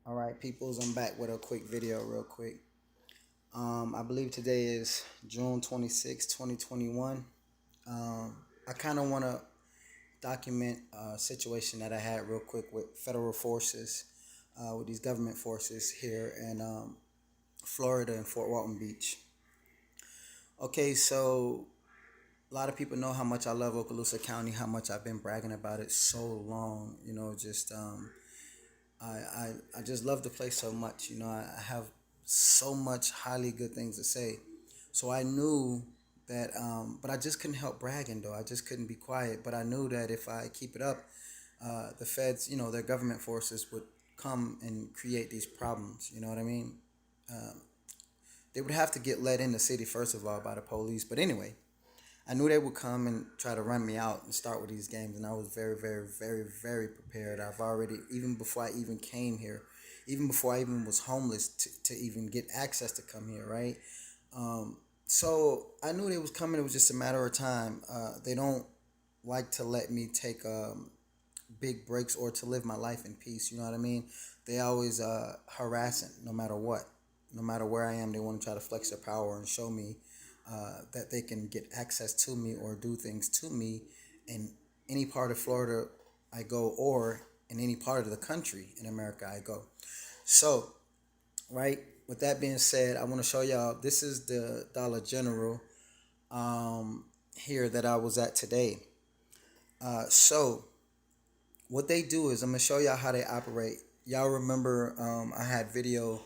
All right, peoples, I'm back with a quick video, real quick. I believe today is June 26, 2021. I kind of want to document a situation that I had real quick with federal forces, with these government forces here in Florida and Fort Walton Beach. Okay, so a lot of people know how much I love Okaloosa County, how much I've been bragging about it so long. I just love the place so much. I have so much highly good things to say. So I knew that, but I just couldn't help bragging though. I just couldn't be quiet. But I knew that if I keep it up, the feds, their government forces would come and create these problems. You know what I mean? Um, they would have to get let in the city first of all by the police. But anyway, I knew they would come and try to run me out and start with these games, and I was very, very, very, very prepared. I've already, even before I even came here, even before I even was homeless to even get access to come here, right? So I knew they was coming. It was just a matter of time. They don't like to let me take big breaks or to live my life in peace. You know what I mean? They always harassing no matter what. No matter where I am, they want to try to flex their power and show me that they can get access to me or do things to me in any part of Florida I go or in any part of the country in America I go. So, right, with that being said, I want to show y'all this is the Dollar General here that I was at today. So, what they do is I'm going to show y'all how they operate. Y'all remember I had video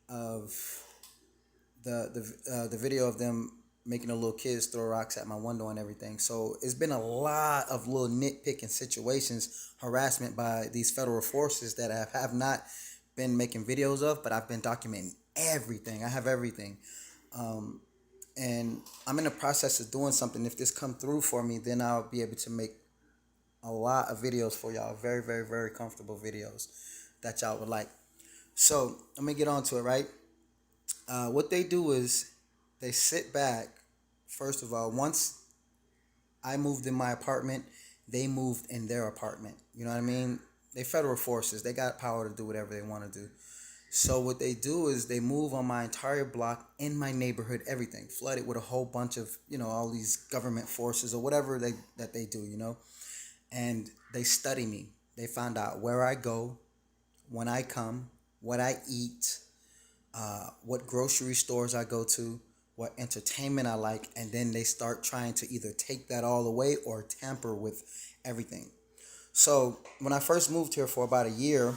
of the video of them making the little kids throw rocks at my window and everything. So it's been a lot of little nitpicking situations, harassment by these federal forces that I have not been making videos of, but I've been documenting everything. I have everything. And I'm in the process of doing something. If this come through for me, then I'll be able to make a lot of videos for y'all. Very, very, very comfortable videos that y'all would like. So let me get on to it, right? What they do is they sit back. First of all, once I moved in my apartment, they moved in their apartment. You know what I mean? They federal forces. They got power to do whatever they want to do. So what they do is they move on my entire block, in my neighborhood, everything flooded with a whole bunch of all these government forces or whatever they do. And they study me. They find out where I go, when I come, what I eat, what grocery stores I go to, what entertainment I like, and then they start trying to either take that all away or tamper with everything. So when I first moved here for about a year,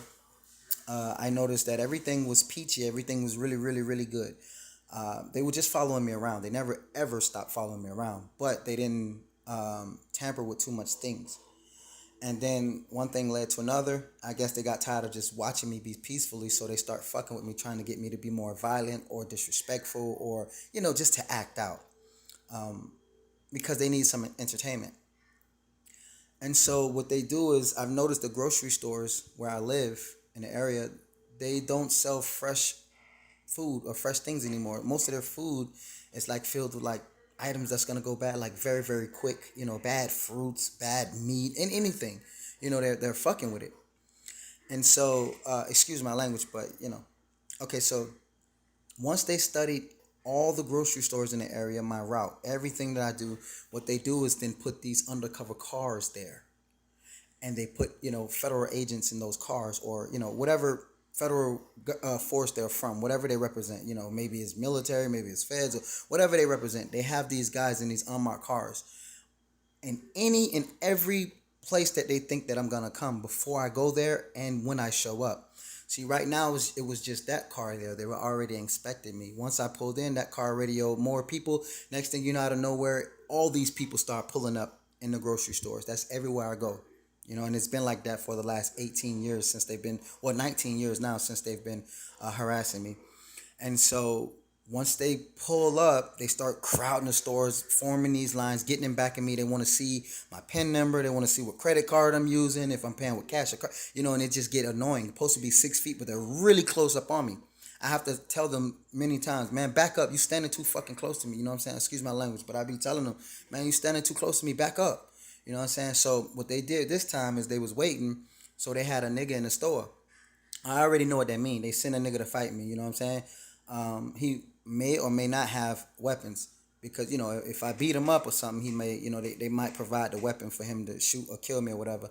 I noticed that everything was peachy. Everything was really, really, really good. They were just following me around. They never ever stopped following me around, but they didn't tamper with too much things. And then one thing led to another. I guess they got tired of just watching me be peacefully, so they start fucking with me, trying to get me to be more violent or disrespectful or, just to act out because they need some entertainment. And so what they do is I've noticed the grocery stores where I live in the area, they don't sell fresh food or fresh things anymore. Most of their food is like filled with like items that's gonna go bad like very, very quick. Bad fruits, bad meat, and anything. They're fucking with it. And so, excuse my language, but okay. So once they studied all the grocery stores in the area, my route, everything that I do, what they do is then put these undercover cars there, and they put federal agents in those cars, or whatever federal force they're from, whatever they represent. Maybe it's military, maybe it's feds, or whatever they represent. They have these guys in these unmarked cars, and any and every place that they think that I'm gonna come before I go there and when I show up. See, right now it was just that car there. They were already inspecting me. Once I pulled in, that car radioed more people. Next thing you know, out of nowhere, all these people start pulling up in the grocery stores. That's everywhere I go. And it's been like that for the last 18 years since they've been, well, 19 years now since they've been harassing me. And so once they pull up, they start crowding the stores, forming these lines, getting them back at me. They want to see my PIN number. They want to see what credit card I'm using, if I'm paying with cash or card, and it just get annoying. It's supposed to be 6 feet, but they're really close up on me. I have to tell them many times, man, back up. You standing too fucking close to me. You know what I'm saying? Excuse my language, but I be telling them, man, you standing too close to me. Back up. You know what I'm saying? So what they did this time is they was waiting. So they had a nigga in the store. I already know what that mean. They send a nigga to fight me. You know what I'm saying? He may or may not have weapons because if I beat him up or something, he may they might provide the weapon for him to shoot or kill me or whatever.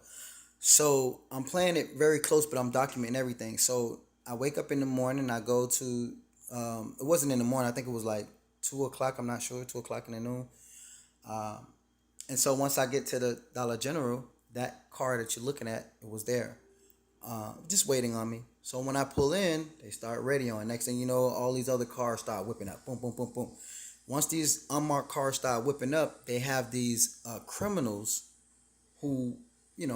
So I'm playing it very close, but I'm documenting everything. So I wake up in the morning. I go to. It wasn't in the morning. I think it was like 2 o'clock. I'm not sure. 2 o'clock in the noon. And so once I get to the Dollar General, that car that you're looking at, it was there, just waiting on me. So when I pull in, they start radioing. Next thing you know, all these other cars start whipping up. Boom, boom, boom, boom. Once these unmarked cars start whipping up, they have these criminals who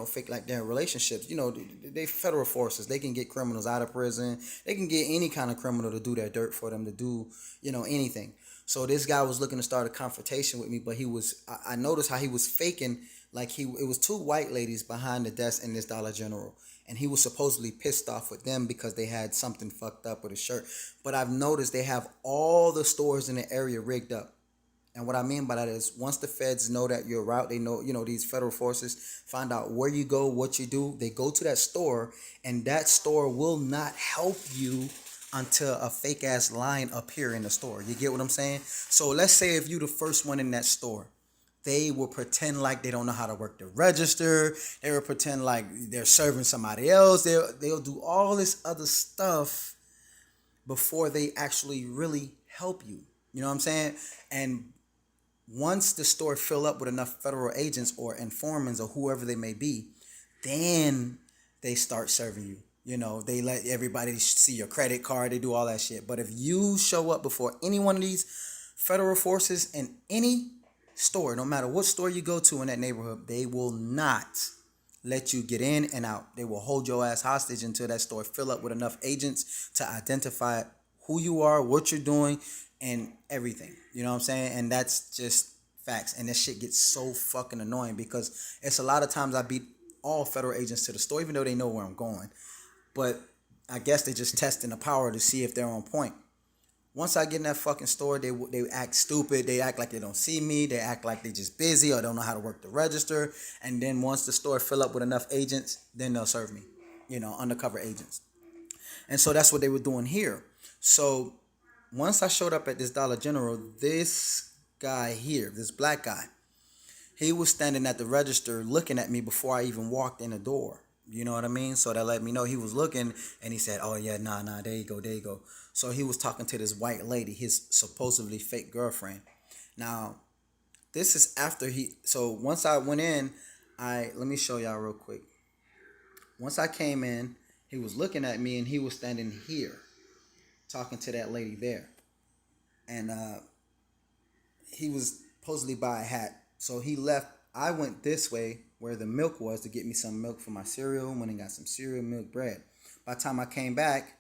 fake like their relationships. They federal forces. They can get criminals out of prison. They can get any kind of criminal to do their dirt for them, to do anything. So this guy was looking to start a confrontation with me, but I noticed how he was faking, like it was two white ladies behind the desk in this Dollar General, and he was supposedly pissed off with them because they had something fucked up with a shirt. But I've noticed they have all the stores in the area rigged up. And what I mean by that is once the feds know that you're out, they know, these federal forces find out where you go, what you do. They go to that store, and that store will not help you until a fake ass line appear in the store. You get what I'm saying? So let's say if you the first one in that store, they will pretend like they don't know how to work the register. They will pretend like they're serving somebody else. They'll do all this other stuff before they actually really help you. You know what I'm saying? And once the store fill up with enough federal agents or informants or whoever they may be, then they start serving you. They let everybody see your credit card. They do all that shit. But if you show up before any one of these federal forces in any store, no matter what store you go to in that neighborhood, they will not let you get in and out. They will hold your ass hostage until that store fill up with enough agents to identify who you are, what you're doing, and everything. You know what I'm saying? And that's just facts. And that shit gets so fucking annoying because it's a lot of times I beat all federal agents to the store, even though they know where I'm going. But I guess they're just testing the power to see if they're on point. Once I get in that fucking store, they act stupid. They act like they don't see me. They act like they just busy or don't know how to work the register. And then once the store fill up with enough agents, then they'll serve me, undercover agents. And so that's what they were doing here. So once I showed up at this Dollar General, this guy here, this black guy, he was standing at the register looking at me before I even walked in the door. You know what I mean? So that let me know he was looking, and he said, oh yeah, nah, there you go. So he was talking to this white lady, his supposedly fake girlfriend. Now, this is after so once I went in, let me show y'all real quick. Once I came in, he was looking at me and he was standing here talking to that lady there. And he was supposedly by a hat. So he left. I went this way where the milk was to get me some milk for my cereal. Went and got some cereal, milk, bread. By the time I came back,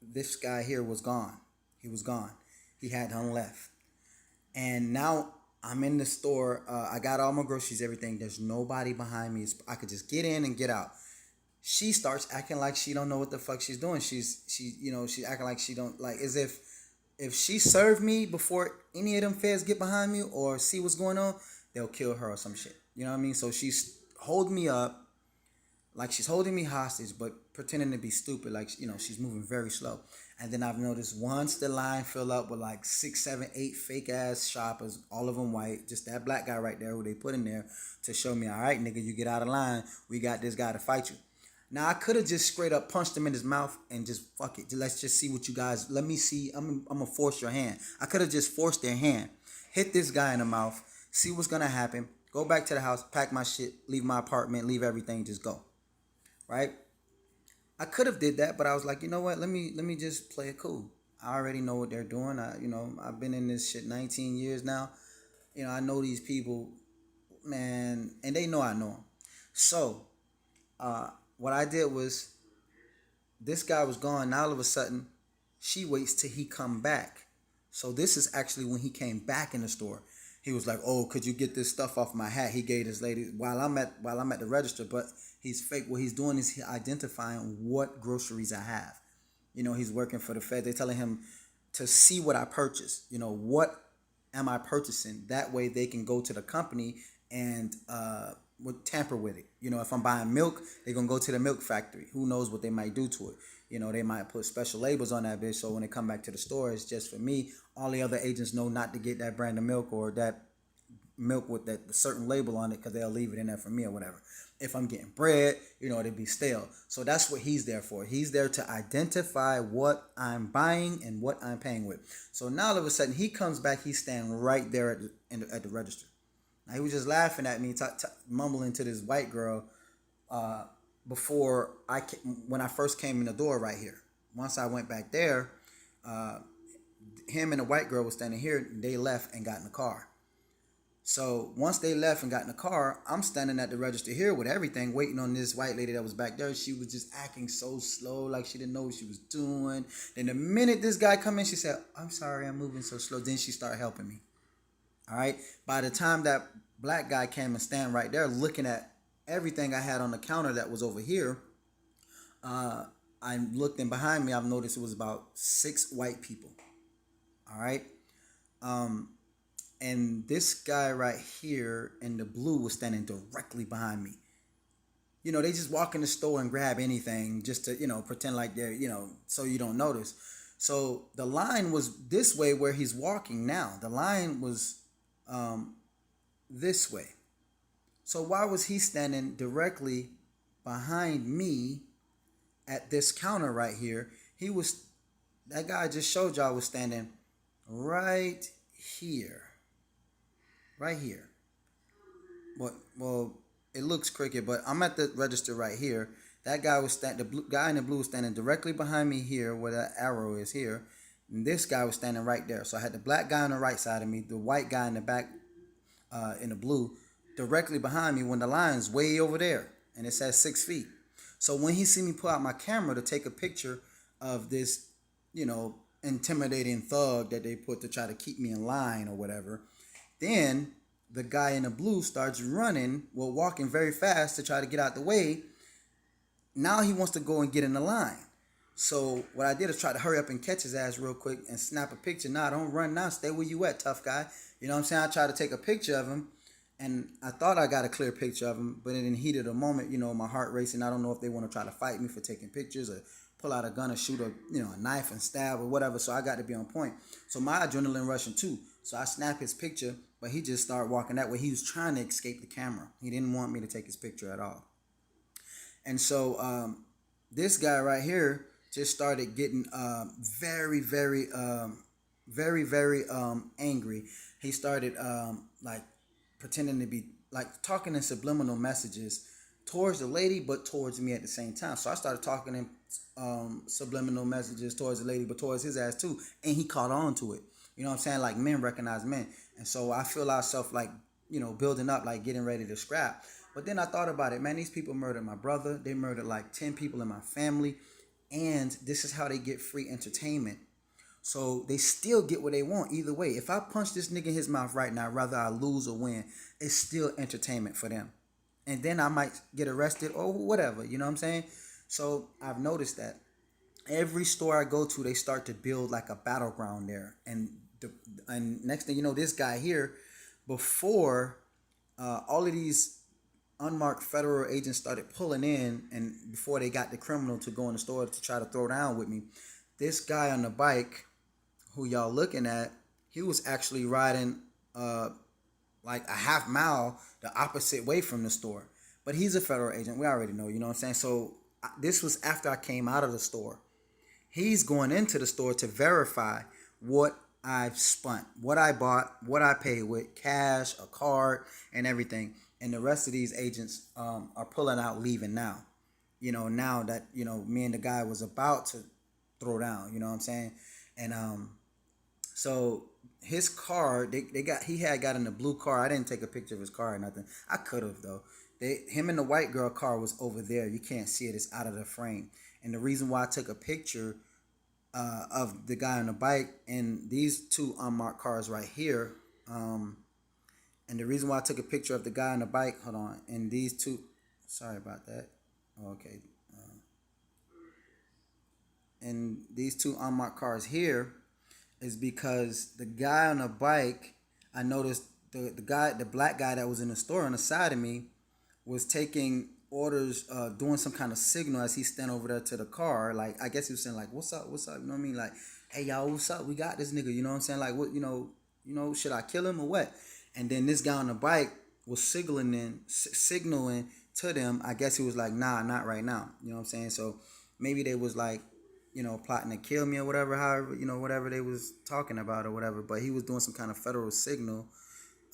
this guy here was gone. He was gone. He had done left. And now I'm in the store. I got all my groceries, everything. There's nobody behind me. I could just get in and get out. She starts acting like she don't know what the fuck she's doing. She's acting like she don't, like, as if she served me before any of them feds get behind me or see what's going on, they'll kill her or some shit. You know what I mean? So she's holding me up, like she's holding me hostage, but pretending to be stupid, like, she's moving very slow. And then I've noticed once the line fill up with like 6, 7, 8 fake ass shoppers, all of them white, just that black guy right there who they put in there to show me, all right, nigga, you get out of line. We got this guy to fight you. Now I could have just straight up punched him in his mouth and just fuck it. Let's just see what you guys. Let me see. I'm gonna force your hand. I could have just forced their hand, hit this guy in the mouth, see what's gonna happen. Go back to the house, pack my shit, leave my apartment, leave everything, just go. Right? I could have did that, but I was like, you know what? Let me just play it cool. I already know what they're doing. I've been in this shit 19 years now. I know these people, man, and they know I know them. So, what I did was, this guy was gone. Now all of a sudden, she waits till he come back. So this is actually when he came back in the store. He was like, "Oh, could you get this stuff off my hat?" He gave this lady while I'm at the register, but he's fake. What he's doing is identifying what groceries I have. He's working for the Fed. They're telling him to see what I purchase. What am I purchasing? That way they can go to the company and would tamper with it. You know, if I'm buying milk, they're gonna go to the milk factory. Who knows what they might do to it? You know, they might put special labels on that bitch, so when they come back to the store, it's just for me. All the other agents know not to get that brand of milk or that milk with that certain label on it, because they'll leave it in there for me or whatever. If I'm getting bread, you know, it'd be stale. So that's what he's there for. He's there to identify what I'm buying and what I'm paying with. So now all of a sudden he comes back, he's standing right there at the register. Now, he was just laughing at me, mumbling to this white girl before when I first came in the door right here. Once I went back there, him and the white girl was standing here. They left and got in the car. So once they left and got in the car, I'm standing at the register here with everything, waiting on this white lady that was back there. She was just acting so slow, like she didn't know what she was doing. Then the minute this guy come in, she said, "I'm sorry, I'm moving so slow." Then she started helping me. All right. By the time that black guy came and stand right there looking at everything I had on the counter that was over here, I looked in behind me. I've noticed it was about 6 white people. All right. And this guy right here in the blue was standing directly behind me. You know, they just walk in the store and grab anything just to, you know, pretend like they're, you know, so you don't notice. So the line was this way where he's walking now. The line was this way. So why was he standing directly behind me at this counter right here? That guy I just showed y'all was standing right here. Right here. Well, it looks crooked, but I'm at the register right here. That guy the guy in the blue was standing directly behind me here, where that arrow is here. And this guy was standing right there. So I had the black guy on the right side of me, the white guy in the back, in the blue, directly behind me, when the line's way over there, and it says 6 feet. So when he see me pull out my camera to take a picture of this, you know, intimidating thug that they put to try to keep me in line or whatever, then the guy in the blue starts running, walking very fast to try to get out the way. Now he wants to go and get in the line. So what I did is try to hurry up and catch his ass real quick and snap a picture. Nah, don't run now. Stay where you at, tough guy. You know what I'm saying? I tried to take a picture of him, and I thought I got a clear picture of him, but in the heat of the moment, you know, my heart racing. I don't know if they want to try to fight me for taking pictures or pull out a gun and shoot a knife and stab or whatever. So I got to be on point. So my adrenaline rushing too. So I snapped his picture, but he just started walking that way. He was trying to escape the camera. He didn't want me to take his picture at all. And so this guy right here just started getting very, very, very, very angry. He started like pretending to be like talking in subliminal messages towards the lady, but towards me at the same time. So I started talking in subliminal messages towards the lady, but towards his ass too. And he caught on to it. You know what I'm saying? Like, men recognize men. And so I feel ourselves like, you know, building up, like getting ready to scrap. But then I thought about it, man, these people murdered my brother. They murdered like 10 people in my family. And this is how they get free entertainment. So they still get what they want either way. If I punch this nigga in his mouth right now, whether I lose or win, it's still entertainment for them. And then I might get arrested or whatever, you know what I'm saying? So I've noticed that every store I go to, they start to build like a battleground there. And next thing you know, this guy here, before all of these unmarked federal agents started pulling in, and before they got the criminal to go in the store to try to throw down with me, this guy on the bike, who y'all looking at, he was actually riding like a half mile the opposite way from the store. But he's a federal agent. We already know, you know what I'm saying? So this was after I came out of the store. He's going into the store to verify what I've spent, what I bought, what I paid with, cash, a card, and everything. And the rest of these agents are pulling out, leaving now. You know, now that, you know, me and the guy was about to throw down, you know what I'm saying? And so his car, he had got in the blue car. I didn't take a picture of his car or nothing. I could have though. Him and the white girl car was over there. You can't see it. It's out of the frame. And the reason why I took a picture of the guy on the bike and these two unmarked cars right here, and the reason why I took a picture of the guy on the bike, hold on, and these two, sorry about that. Okay. And these two unmarked cars here is because the guy on the bike, I noticed the black guy that was in the store on the side of me, was taking orders, doing some kind of signal as he stand over there to the car. Like, I guess he was saying like, "What's up? What's up?" You know what I mean? Like, "Hey y'all, what's up? We got this nigga." You know what I'm saying? Like, what? Should I kill him or what? And then this guy on the bike was signaling to them. I guess he was like, "Nah, not right now." You know what I'm saying? So maybe they was like, plotting to kill me or whatever. However, whatever they was talking about or whatever. But he was doing some kind of federal signal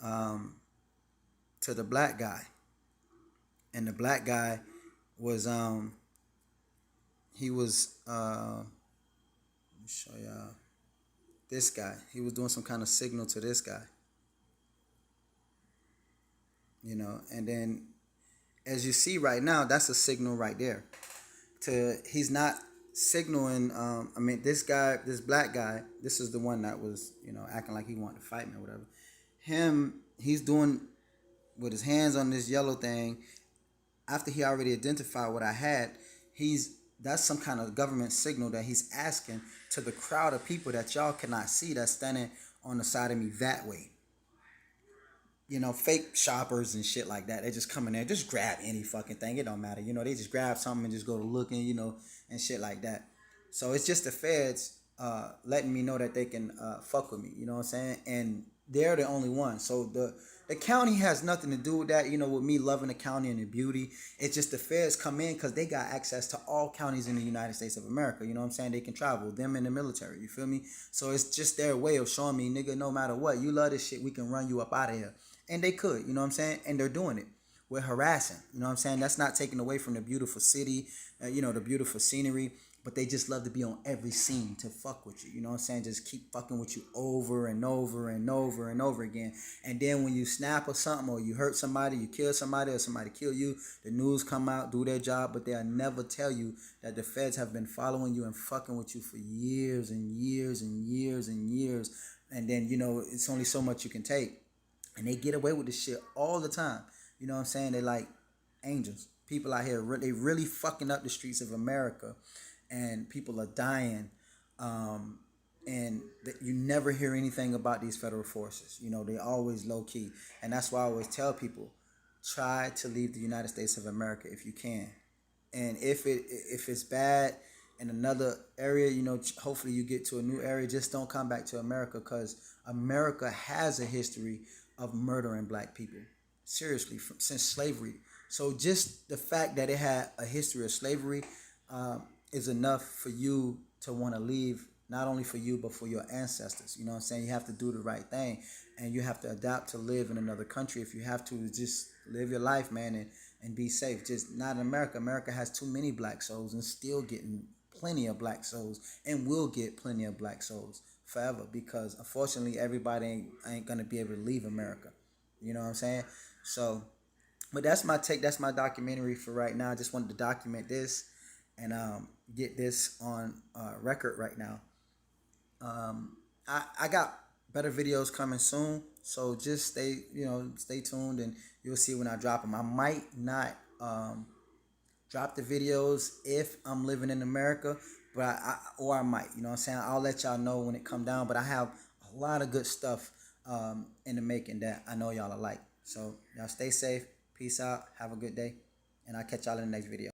to the black guy, and the black guy was he was let me show y'all this guy. He was doing some kind of signal to this guy, and then as you see right now, that's a signal right there. He's not signaling. I mean, this black guy, this is the one that was acting like he wanted to fight me or whatever. He's doing with his hands on this yellow thing. After he already identified what I had, that's some kind of government signal that he's asking to the crowd of people that y'all cannot see that's standing on the side of me that way. Fake shoppers and shit like that. They just come in there, just grab any fucking thing. It don't matter. They just grab something and just go to looking, and shit like that. So it's just the feds letting me know that they can fuck with me. You know what I'm saying? And they're the only one. So the county has nothing to do with that. With me loving the county and the beauty, it's just the feds come in because they got access to all counties in the United States of America. You know what I'm saying? They can travel, them in the military. You feel me? So it's just their way of showing me, nigga, no matter what, you love this shit, we can run you up out of here. And they could, you know what I'm saying? And they're doing it. We're harassing, you know what I'm saying? That's not taken away from the beautiful city, the beautiful scenery. But they just love to be on every scene to fuck with you. You know what I'm saying? Just keep fucking with you over and over and over and over again. And then when you snap or something, or you hurt somebody, you kill somebody, or somebody kill you, the news come out, do their job, but they'll never tell you that the feds have been following you and fucking with you for years and years and years and years. And then, it's only so much you can take. And they get away with this shit all the time. You know what I'm saying? They like angels. People out here, they really fucking up the streets of America. And people are dying, and you never hear anything about these federal forces. They always low key, and that's why I always tell people, try to leave the United States of America if you can. And if it's bad in another area, hopefully you get to a new area. Just don't come back to America, because America has a history of murdering black people, seriously, since slavery. So just the fact that it had a history of slavery is enough for you to want to leave, not only for you, but for your ancestors. You know what I'm saying? You have to do the right thing, and you have to adapt to live in another country. If you have to, just live your life, man, and be safe. Just not in America. America has too many black souls and still getting plenty of black souls, and will get plenty of black souls forever, because unfortunately everybody ain't going to be able to leave America. You know what I'm saying? So, but that's my take. That's my documentary for right now. I just wanted to document this and get this on record right now. I got better videos coming soon, so just stay tuned, and you'll see when I drop them. I might not drop the videos if I'm living in America, but I might. You know what I'm saying? I'll let y'all know when it come down. But I have a lot of good stuff in the making that I know y'all are like. So y'all stay safe. Peace out. Have a good day, and I'll catch y'all in the next video.